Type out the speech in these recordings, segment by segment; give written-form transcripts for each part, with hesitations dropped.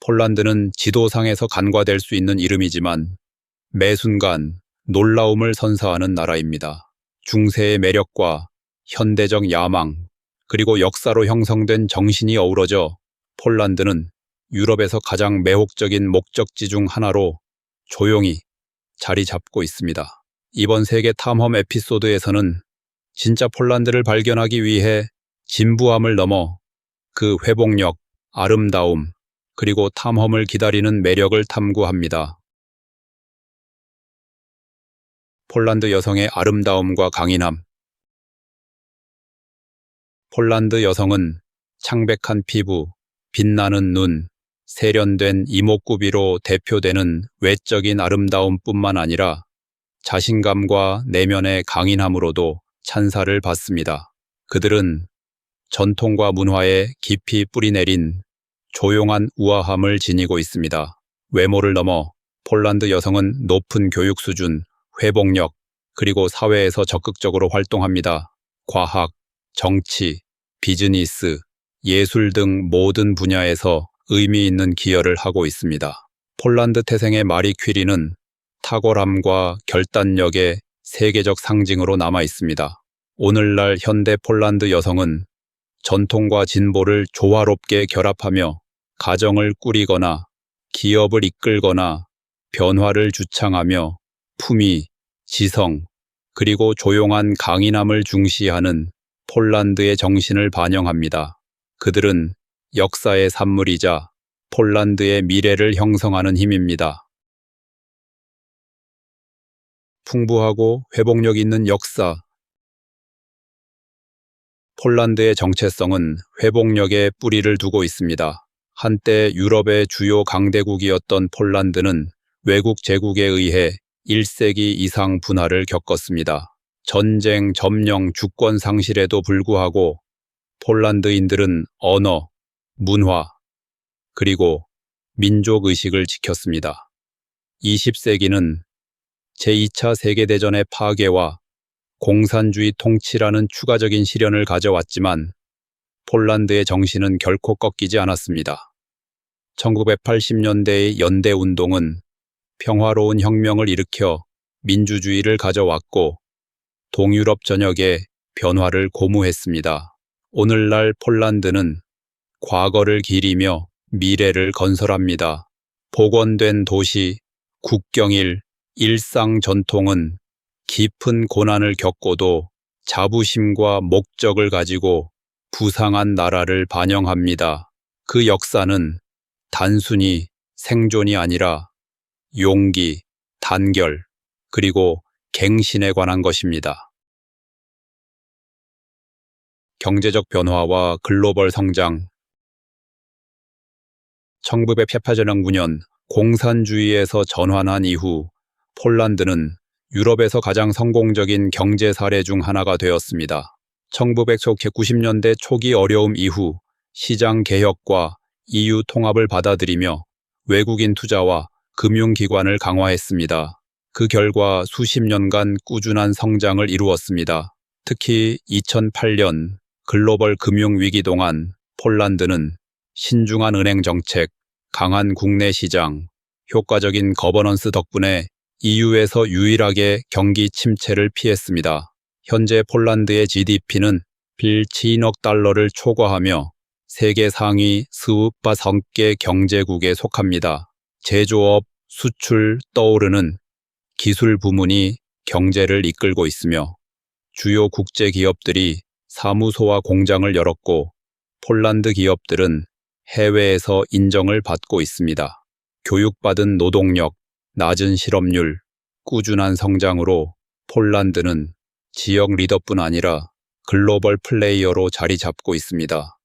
폴란드는 지도상에서 간과될 수 있는 이름이지만 매 순간 놀라움을 선사하는 나라입니다. 중세의 매력과 현대적 야망, 그리고 역사로 형성된 정신이 어우러져 폴란드는 유럽에서 가장 매혹적인 목적지 중 하나로 조용히 자리 잡고 있습니다. 이번 세계 탐험 에피소드에서는 진짜 폴란드를 발견하기 위해 진부함을 넘어 그 회복력, 아름다움, 그리고 탐험을 기다리는 매력을 탐구합니다. 폴란드 여성의 아름다움과 강인함. 폴란드 여성은 창백한 피부, 빛나는 눈, 세련된 이목구비로 대표되는 외적인 아름다움뿐만 아니라 자신감과 내면의 강인함으로도 찬사를 받습니다. 그들은 전통과 문화에 깊이 뿌리내린 조용한 우아함을 지니고 있습니다. 외모를 넘어 폴란드 여성은 높은 교육 수준, 회복력, 그리고 사회에서 적극적으로 활동합니다. 과학, 정치, 비즈니스, 예술 등 모든 분야에서 의미 있는 기여를 하고 있습니다. 폴란드 태생의 마리 퀴리는 탁월함과 결단력의 세계적 상징으로 남아 있습니다. 오늘날 현대 폴란드 여성은 전통과 진보를 조화롭게 결합하며 가정을 꾸리거나 기업을 이끌거나 변화를 주창하며 품위, 지성, 그리고 조용한 강인함을 중시하는 폴란드의 정신을 반영합니다. 그들은 역사의 산물이자 폴란드의 미래를 형성하는 힘입니다. 풍부하고 회복력 있는 역사. 폴란드의 정체성은 회복력에 뿌리를 두고 있습니다. 한때 유럽의 주요 강대국이었던 폴란드는 외국 제국에 의해 1세기 이상 분화를 겪었습니다. 전쟁, 점령, 주권 상실에도 불구하고 폴란드인들은 언어, 문화, 그리고 민족 의식을 지켰습니다. 20세기는 제2차 세계대전의 파괴와 공산주의 통치라는 추가적인 시련을 가져왔지만 폴란드의 정신은 결코 꺾이지 않았습니다. 1980년대의 연대운동은 평화로운 혁명을 일으켜 민주주의를 가져왔고 동유럽 전역에 변화를 고무했습니다. 오늘날 폴란드는 과거를 기리며 미래를 건설합니다. 복원된 도시, 국경일, 일상 전통은 깊은 고난을 겪고도 자부심과 목적을 가지고 부상한 나라를 반영합니다. 그 역사는 단순히 생존이 아니라 용기, 단결, 그리고 갱신에 관한 것입니다. 경제적 변화와 글로벌 성장. 1989년 공산주의에서 전환한 이후 폴란드는 유럽에서 가장 성공적인 경제 사례 중 하나가 되었습니다. 1990년대 초기 어려움 이후 시장 개혁과 EU 통합을 받아들이며 외국인 투자와 금융기관을 강화했습니다. 그 결과 수십 년간 꾸준한 성장을 이루었습니다. 특히 2008년 글로벌 금융위기 동안 폴란드는 신중한 은행 정책, 강한 국내 시장, 효과적인 거버넌스 덕분에 EU에서 유일하게 경기 침체를 피했습니다. 현재 폴란드의 GDP는 빌 7억 달러를 초과하며 세계 상위 스우 5개 경제국에 속합니다. 제조업, 수출, 떠오르는 기술 부문이 경제를 이끌고 있으며 주요 국제 기업들이 사무소와 공장을 열었고 폴란드 기업들은 해외에서 인정을 받고 있습니다. 교육받은 노동력, 낮은 실업률, 꾸준한 성장으로 폴란드는 지역 리더뿐 아니라 글로벌 플레이어로 자리 잡고 있습니다.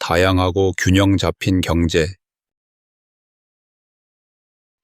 다양하고 균형 잡힌 경제.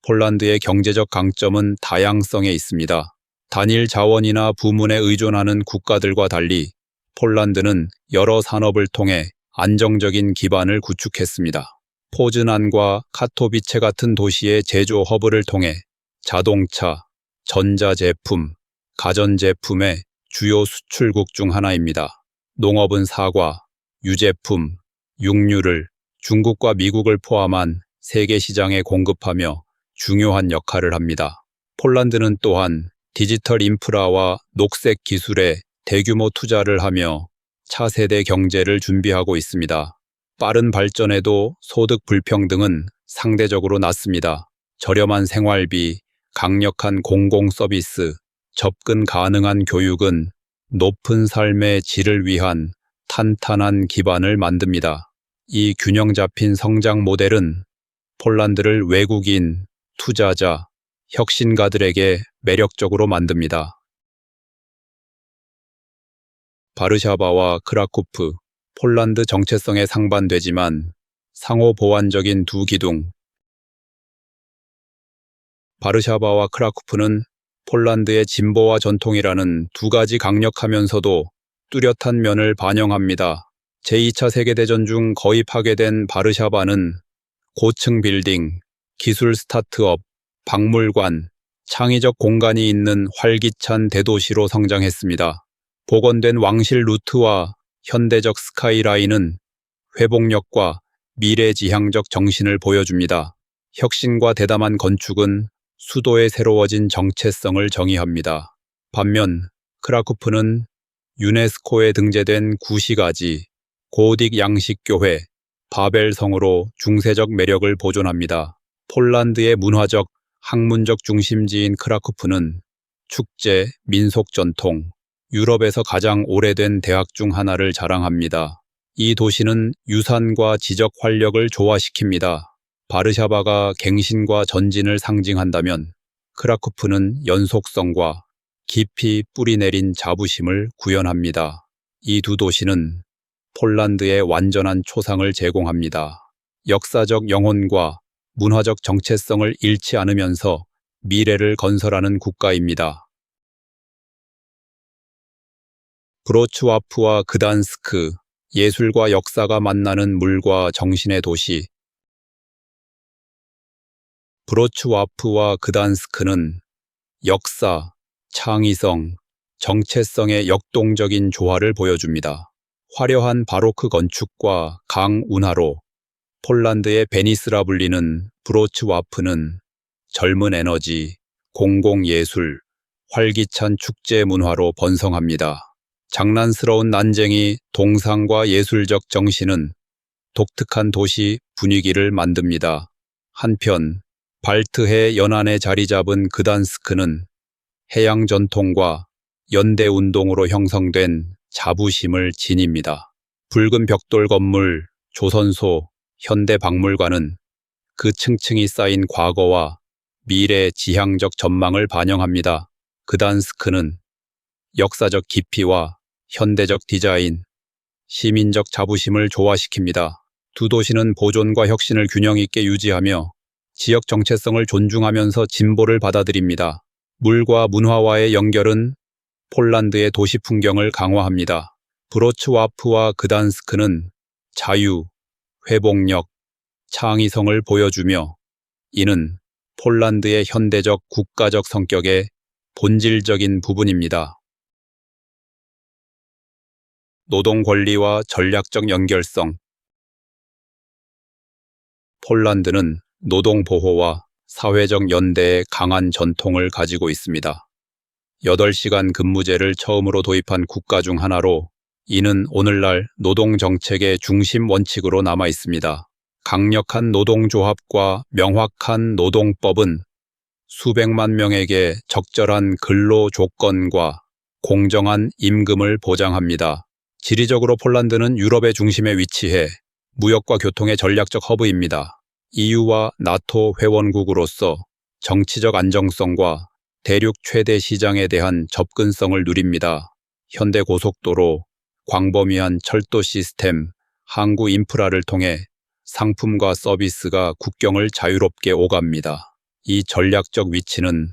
폴란드의 경제적 강점은 다양성에 있습니다. 단일 자원이나 부문에 의존하는 국가들과 달리 폴란드는 여러 산업을 통해 안정적인 기반을 구축했습니다. 포즈난과 카토비체 같은 도시의 제조 허브를 통해 자동차, 전자제품, 가전제품의 주요 수출국 중 하나입니다. 농업은 사과, 유제품, 육류를 중국과 미국을 포함한 세계 시장에 공급하며 중요한 역할을 합니다. 폴란드는 또한 디지털 인프라와 녹색 기술에 대규모 투자를 하며 차세대 경제를 준비하고 있습니다. 빠른 발전에도 소득 불평등은 상대적으로 낮습니다. 저렴한 생활비, 강력한 공공 서비스, 접근 가능한 교육은 높은 삶의 질을 위한 탄탄한 기반을 만듭니다. 이 균형 잡힌 성장 모델은 폴란드를 외국인, 투자자, 혁신가들에게 매력적으로 만듭니다. 바르샤바와 크라쿠프, 폴란드 정체성에 상반되지만 상호 보완적인 두 기둥. 바르샤바와 크라쿠프는 폴란드의 진보와 전통이라는 두 가지 강력하면서도 뚜렷한 면을 반영합니다. 제2차 세계대전 중 거의 파괴된 바르샤바는 고층 빌딩, 기술 스타트업, 박물관, 창의적 공간이 있는 활기찬 대도시로 성장했습니다. 복원된 왕실 루트와 현대적 스카이라인은 회복력과 미래지향적 정신을 보여줍니다. 혁신과 대담한 건축은 수도의 새로워진 정체성을 정의합니다. 반면 크라쿠프는 유네스코에 등재된 구시가지, 고딕 양식교회, 바벨성으로 중세적 매력을 보존합니다. 폴란드의 문화적, 학문적 중심지인 크라쿠프는 축제, 민속 전통, 유럽에서 가장 오래된 대학 중 하나를 자랑합니다. 이 도시는 유산과 지적 활력을 조화시킵니다. 바르샤바가 갱신과 전진을 상징한다면 크라쿠프는 연속성과 깊이 뿌리내린 자부심을 구현합니다. 이 두 도시는 폴란드의 완전한 초상을 제공합니다. 역사적 영혼과 문화적 정체성을 잃지 않으면서 미래를 건설하는 국가입니다. 브로츠와프와 그단스크, 예술과 역사가 만나는 물과 정신의 도시. 브로츠와프와 그단스크는 역사, 창의성, 정체성의 역동적인 조화를 보여줍니다. 화려한 바로크 건축과 강운하로 폴란드의 베니스라 불리는 브로츠와프는 젊은 에너지, 공공예술, 활기찬 축제 문화로 번성합니다. 장난스러운 난쟁이, 동상과 예술적 정신은 독특한 도시 분위기를 만듭니다. 한편 발트해 연안에 자리 잡은 그단스크는 해양 전통과 연대 운동으로 형성된 자부심을 지닙니다. 붉은 벽돌 건물, 조선소, 현대 박물관은 그 층층이 쌓인 과거와 미래 지향적 전망을 반영합니다. 그단스크는 역사적 깊이와 현대적 디자인, 시민적 자부심을 조화시킵니다. 두 도시는 보존과 혁신을 균형 있게 유지하며 지역 정체성을 존중하면서 진보를 받아들입니다. 물과 문화와의 연결은 폴란드의 도시 풍경을 강화합니다. 브로츠와프와 그단스크는 자유, 회복력, 창의성을 보여주며 이는 폴란드의 현대적 국가적 성격의 본질적인 부분입니다. 노동 권리와 전략적 연결성. 폴란드는 노동 보호와 사회적 연대의 강한 전통을 가지고 있습니다. 8시간 근무제를 처음으로 도입한 국가 중 하나로 이는 오늘날 노동 정책의 중심 원칙으로 남아 있습니다. 강력한 노동조합과 명확한 노동법은 수백만 명에게 적절한 근로 조건과 공정한 임금을 보장합니다. 지리적으로 폴란드는 유럽의 중심에 위치해 무역과 교통의 전략적 허브입니다. EU와 나토 회원국으로서 정치적 안정성과 대륙 최대 시장에 대한 접근성을 누립니다. 현대 고속도로, 광범위한 철도 시스템, 항구 인프라를 통해 상품과 서비스가 국경을 자유롭게 오갑니다. 이 전략적 위치는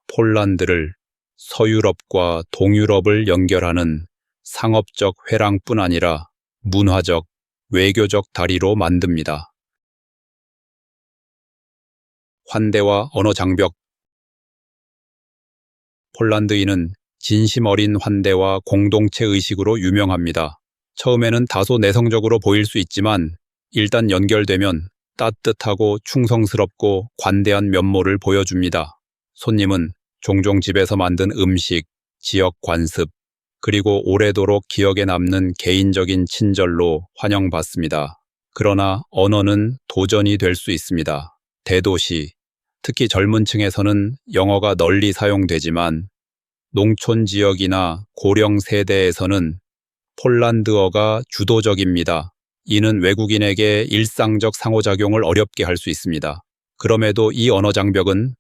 폴란드를 서유럽과 동유럽을 연결하는 상업적 회랑뿐 아니라 문화적, 외교적 다리로 만듭니다. 환대와 언어 장벽. 폴란드인은 진심 어린 환대와 공동체 의식으로 유명합니다. 처음에는 다소 내성적으로 보일 수 있지만 일단 연결되면 따뜻하고 충성스럽고 관대한 면모를 보여줍니다. 손님은 종종 집에서 만든 음식, 지역 관습, 그리고 오래도록 기억에 남는 개인적인 친절로 환영받습니다. 그러나 언어는 도전이 될 수 있습니다. 대도시, 특히 젊은 층에서는 영어가 널리 사용되지만 농촌 지역이나 고령 세대에서는 폴란드어가 주도적입니다. 이는 외국인에게 일상적 상호작용을 어렵게 할 수 있습니다. 그럼에도 이 언어 장벽은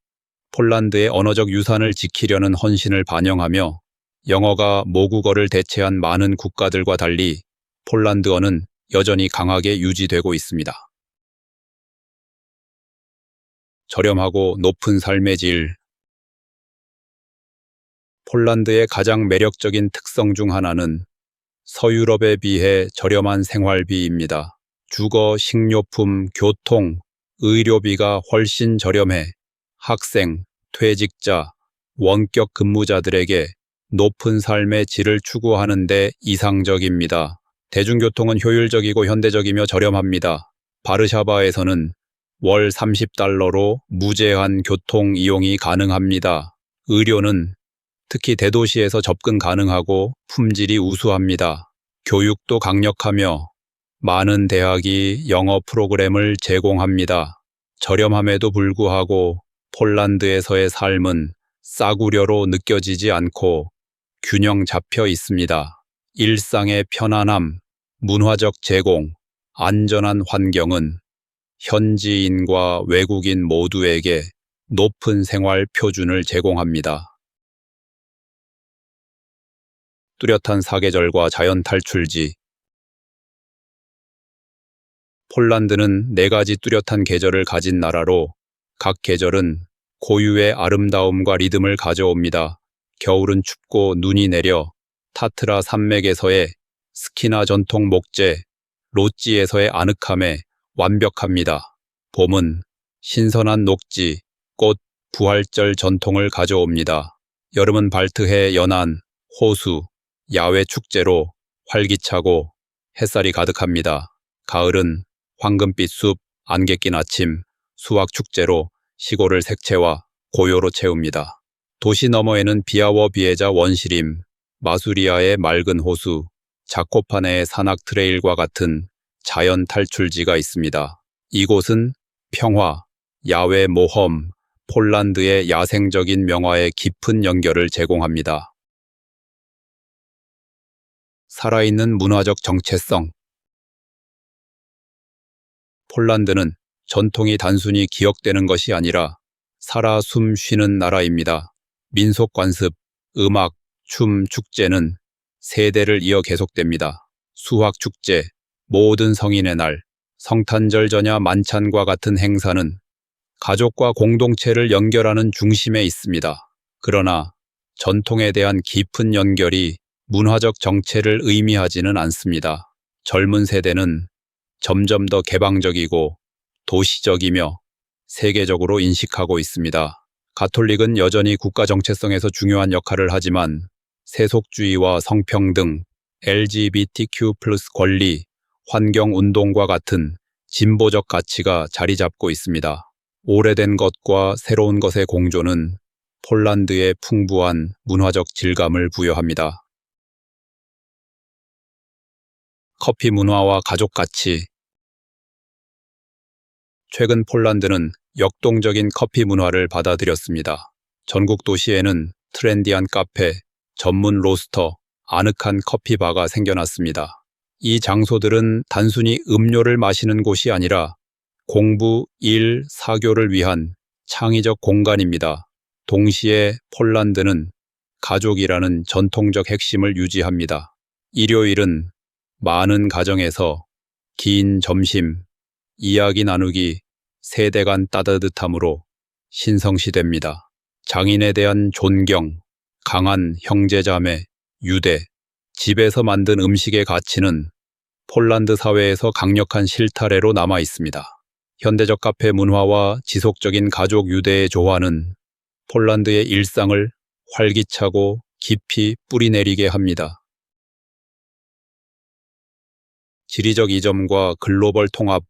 폴란드의 언어적 유산을 지키려는 헌신을 반영하며 영어가 모국어를 대체한 많은 국가들과 달리 폴란드어는 여전히 강하게 유지되고 있습니다. 저렴하고 높은 삶의 질. 폴란드의 가장 매력적인 특성 중 하나는 서유럽에 비해 저렴한 생활비입니다. 주거, 식료품, 교통, 의료비가 훨씬 저렴해 학생, 퇴직자, 원격 근무자들에게 높은 삶의 질을 추구하는 데 이상적입니다. 대중교통은 효율적이고 현대적이며 저렴합니다. 바르샤바에서는 월 30달러로 무제한 교통 이용이 가능합니다. 의료는 특히 대도시에서 접근 가능하고 품질이 우수합니다. 교육도 강력하며 많은 대학이 영어 프로그램을 제공합니다. 저렴함에도 불구하고 폴란드에서의 삶은 싸구려로 느껴지지 않고 균형 잡혀 있습니다. 일상의 편안함, 문화적 제공, 안전한 환경은 현지인과 외국인 모두에게 높은 생활 표준을 제공합니다. 뚜렷한 사계절과 자연 탈출지. 폴란드는 4가지 뚜렷한 계절을 가진 나라로 각 계절은 고유의 아름다움과 리듬을 가져옵니다. 겨울은 춥고 눈이 내려 타트라 산맥에서의 스키나 전통 목재, 로찌에서의 아늑함에 완벽합니다. 봄은 신선한 녹지, 꽃, 부활절 전통을 가져옵니다. 여름은 발트해 연안, 호수, 야외 축제로 활기차고 햇살이 가득합니다. 가을은 황금빛 숲, 안개 낀 아침, 수확 축제로 시골을 색채와 고요로 채웁니다. 도시 너머에는 비아워 비에자 원시림, 마수리아의 맑은 호수, 자코파네의 산악 트레일과 같은 자연 탈출지가 있습니다. 이곳은 평화, 야외 모험, 폴란드의 야생적인 명화의 깊은 연결을 제공합니다. 살아있는 문화적 정체성. 폴란드는 전통이 단순히 기억되는 것이 아니라 살아 숨 쉬는 나라입니다. 민속 관습, 음악, 춤, 축제는 세대를 이어 계속됩니다. 수학 축제, 모든 성인의 날, 성탄절 전야 만찬과 같은 행사는 가족과 공동체를 연결하는 중심에 있습니다. 그러나 전통에 대한 깊은 연결이 문화적 정체를 의미하지는 않습니다. 젊은 세대는 점점 더 개방적이고 도시적이며 세계적으로 인식하고 있습니다. 가톨릭은 여전히 국가 정체성에서 중요한 역할을 하지만 세속주의와 성평등, LGBTQ+ 권리, 환경운동과 같은 진보적 가치가 자리 잡고 있습니다. 오래된 것과 새로운 것의 공존은 폴란드의 풍부한 문화적 질감을 부여합니다. 커피 문화와 가족 가치. 최근 폴란드는 역동적인 커피 문화를 받아들였습니다. 전국 도시에는 트렌디한 카페, 전문 로스터, 아늑한 커피바가 생겨났습니다. 이 장소들은 단순히 음료를 마시는 곳이 아니라 공부, 일, 사교를 위한 창의적 공간입니다. 동시에 폴란드는 가족이라는 전통적 핵심을 유지합니다. 일요일은 많은 가정에서 긴 점심, 이야기 나누기, 세대 간 따뜻함으로 신성시됩니다. 장인에 대한 존경, 강한 형제자매, 유대, 집에서 만든 음식의 가치는 폴란드 사회에서 강력한 실타래로 남아 있습니다. 현대적 카페 문화와 지속적인 가족 유대의 조화는 폴란드의 일상을 활기차고 깊이 뿌리내리게 합니다. 지리적 이점과 글로벌 통합.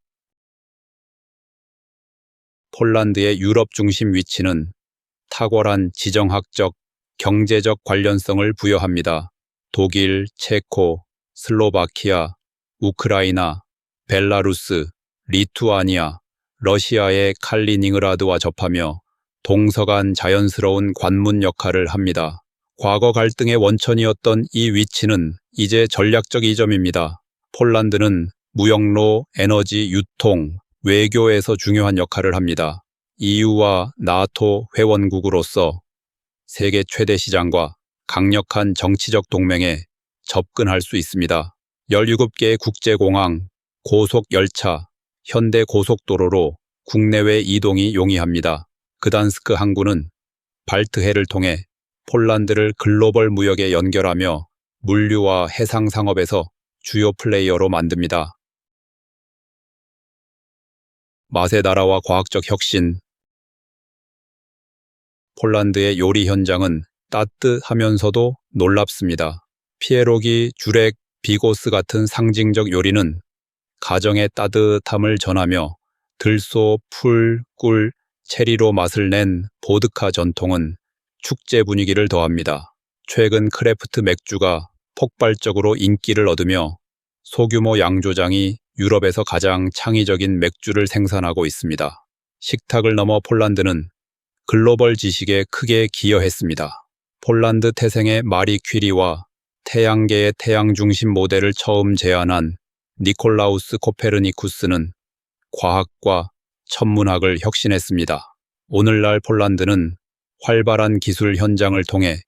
폴란드의 유럽 중심 위치는 탁월한 지정학적, 경제적 관련성을 부여합니다. 독일, 체코, 슬로바키아, 우크라이나, 벨라루스, 리투아니아, 러시아의 칼리닝그라드와 접하며 동서간 자연스러운 관문 역할을 합니다. 과거 갈등의 원천이었던 이 위치는 이제 전략적 이점입니다. 폴란드는 무역로, 에너지, 유통, 외교에서 중요한 역할을 합니다. EU와 나토 회원국으로서 세계 최대 시장과 강력한 정치적 동맹에 접근할 수 있습니다. 17개의 국제공항, 고속열차, 현대고속도로로 국내외 이동이 용이합니다. 그단스크 항구는 발트해를 통해 폴란드를 글로벌 무역에 연결하며 물류와 해상 상업에서 주요 플레이어로 만듭니다. 맛의 나라와 과학적 혁신. 폴란드의 요리 현장은 따뜻하면서도 놀랍습니다. 피에로기, 주렉, 비고스 같은 상징적 요리는 가정의 따뜻함을 전하며 들소, 풀, 꿀, 체리로 맛을 낸 보드카 전통은 축제 분위기를 더합니다. 최근 크래프트 맥주가 폭발적으로 인기를 얻으며 소규모 양조장이 유럽에서 가장 창의적인 맥주를 생산하고 있습니다. 식탁을 넘어 폴란드는 글로벌 지식에 크게 기여했습니다. 폴란드 태생의 마리 퀴리와 태양계의 태양 중심 모델을 처음 제안한 니콜라우스 코페르니쿠스는 과학과 천문학을 혁신했습니다. 오늘날 폴란드는 활발한 기술 현장을 통해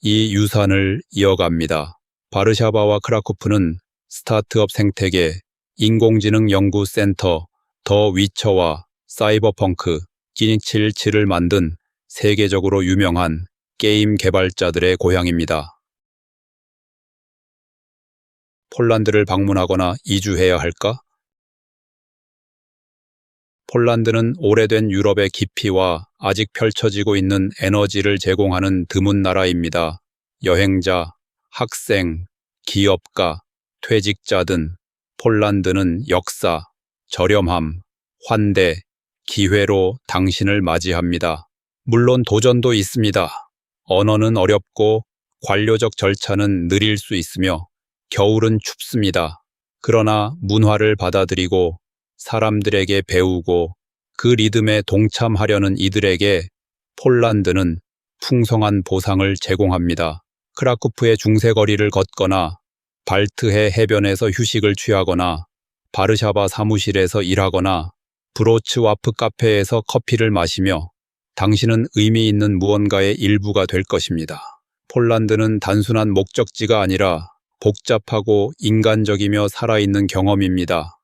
이 유산을 이어갑니다. 바르샤바와 크라쿠프는 스타트업 생태계, 인공지능 연구센터, 더 위쳐와 사이버펑크, 기니칠치를 만든 세계적으로 유명한 게임 개발자들의 고향입니다. 폴란드를 방문하거나 이주해야 할까? 폴란드는 오래된 유럽의 깊이와 아직 펼쳐지고 있는 에너지를 제공하는 드문 나라입니다. 여행자, 학생, 기업가, 퇴직자든 폴란드는 역사, 저렴함, 환대, 기회로 당신을 맞이합니다. 물론 도전도 있습니다. 언어는 어렵고 관료적 절차는 느릴 수 있으며 겨울은 춥습니다. 그러나 문화를 받아들이고 사람들에게 배우고 그 리듬에 동참하려는 이들에게 폴란드는 풍성한 보상을 제공합니다. 크라쿠프의 중세거리를 걷거나 발트해 해변에서 휴식을 취하거나 바르샤바 사무실에서 일하거나 브로츠와프 카페에서 커피를 마시며 당신은 의미 있는 무언가의 일부가 될 것입니다. 폴란드는 단순한 목적지가 아니라 복잡하고 인간적이며 살아있는 경험입니다.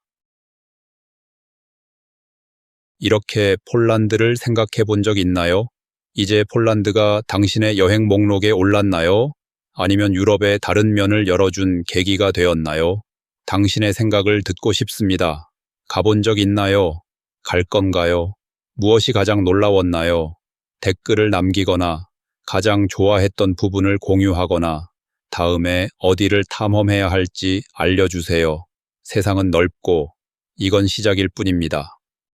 이렇게 폴란드를 생각해 본 적 있나요? 이제 폴란드가 당신의 여행 목록에 올랐나요? 아니면 유럽의 다른 면을 열어준 계기가 되었나요? 당신의 생각을 듣고 싶습니다. 가본 적 있나요? 갈 건가요? 무엇이 가장 놀라웠나요? 댓글을 남기거나 가장 좋아했던 부분을 공유하거나 다음에 어디를 탐험해야 할지 알려주세요. 세상은 넓고 이건 시작일 뿐입니다.